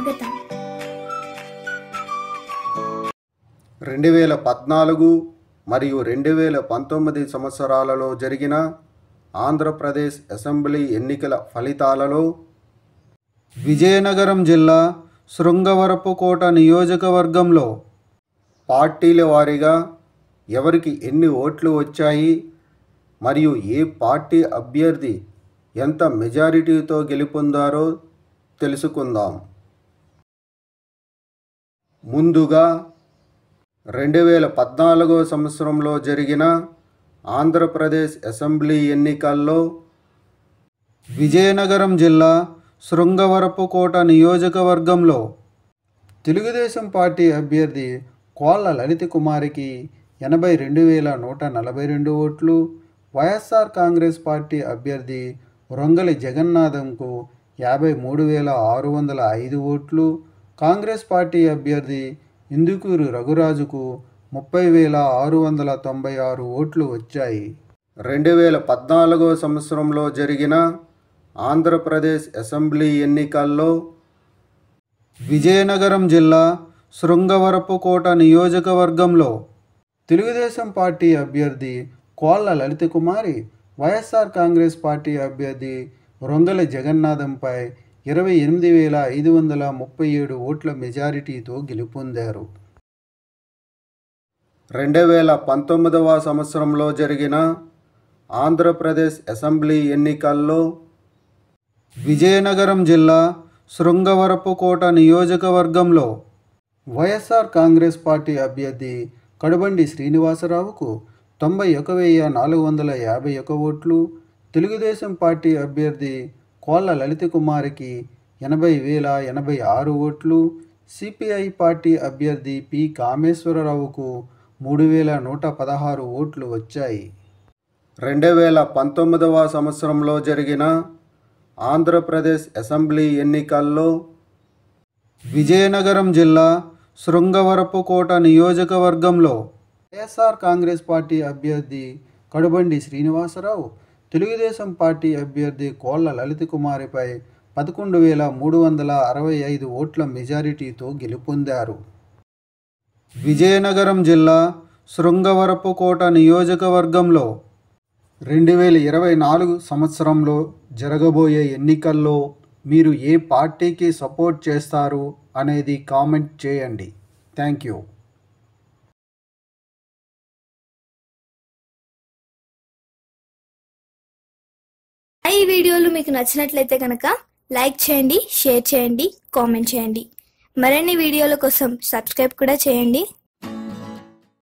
స్వాగతం. 2014 మరియు 2019 సంవత్సరాలలో జరిగిన ఆంధ్రప్రదేశ్ అసెంబ్లీ ఎన్నికల ఫలితాలలో విజయనగరం జిల్లా శృంగవరపుకోట నియోజకవర్గంలో పార్టీల వారీగా ఎవరికి ఎన్ని ఓట్లు వచ్చాయి మరియు ఏ పార్టీ అభ్యర్థి ఎంత మెజారిటీతో గెలుపొందారో తెలుసుకుందాం. ముందుగా 2014 సంవత్సరంలో జరిగిన ఆంధ్రప్రదేశ్ అసెంబ్లీ ఎన్నికల్లో విజయనగరం జిల్లా శృంగవరపుకోట నియోజకవర్గంలో తెలుగుదేశం పార్టీ అభ్యర్థి కోళ్ళ లలిత కుమారికి 82,142 ఓట్లు, వైఎస్ఆర్ కాంగ్రెస్ పార్టీ అభ్యర్థి రొంగలి జగన్నాథంకు 53,605 ఓట్లు, కాంగ్రెస్ పార్టీ అభ్యర్థి ఇందుకూరు రఘురాజుకు 30,696 ఓట్లు వచ్చాయి. 2014 సంవత్సరంలో జరిగిన ఆంధ్రప్రదేశ్ అసెంబ్లీ ఎన్నికల్లో విజయనగరం జిల్లా శృంగవరపుకోట నియోజకవర్గంలో తెలుగుదేశం పార్టీ అభ్యర్థి కోళ్ళ లలిత కుమారి వైఎస్ఆర్ కాంగ్రెస్ పార్టీ అభ్యర్థి రొంగలి జగన్నాథంపై 28,537 ఓట్ల మెజారిటీతో గెలుపొందారు. 2019 సంవత్సరంలో జరిగిన ఆంధ్రప్రదేశ్ అసెంబ్లీ ఎన్నికల్లో విజయనగరం జిల్లా శృంగవరపుకోట నియోజకవర్గంలో వైఎస్ఆర్ కాంగ్రెస్ పార్టీ అభ్యర్థి కడుబండి శ్రీనివాసరావుకు 91,451 ఓట్లు, తెలుగుదేశం పార్టీ అభ్యర్థి కోళ్ళ లలిత కుమారికి 80,086 ఓట్లు, సిపిఐ పార్టీ అభ్యర్థి పి కామేశ్వరరావుకు 3,116 ఓట్లు వచ్చాయి. 2019 సంవత్సరంలో జరిగిన ఆంధ్రప్రదేశ్ అసెంబ్లీ ఎన్నికల్లో విజయనగరం జిల్లా శృంగవరపుకోట నియోజకవర్గంలో వైఎస్ఆర్ కాంగ్రెస్ పార్టీ అభ్యర్థి కడుబండి శ్రీనివాసరావు తెలుగుదేశం పార్టీ అభ్యర్థి కోళ్ళ లలిత కుమారిపై 11,365 ఓట్ల మెజారిటీతో గెలుపొందారు. విజయనగరం జిల్లా శృంగవరపుకోట నియోజకవర్గంలో 2024 సంవత్సరంలో జరగబోయే ఎన్నికల్లో మీరు ఏ పార్టీకి సపోర్ట్ చేస్తారు అనేది కామెంట్ చేయండి. Thank you. ఈ వీడియోలు మీకు నచ్చినట్లయితే కనుక లైక్ చేయండి, షేర్ చేయండి, కామెంట్ చేయండి. మరిన్ని వీడియోల కోసం సబ్స్క్రైబ్ కూడా చేయండి.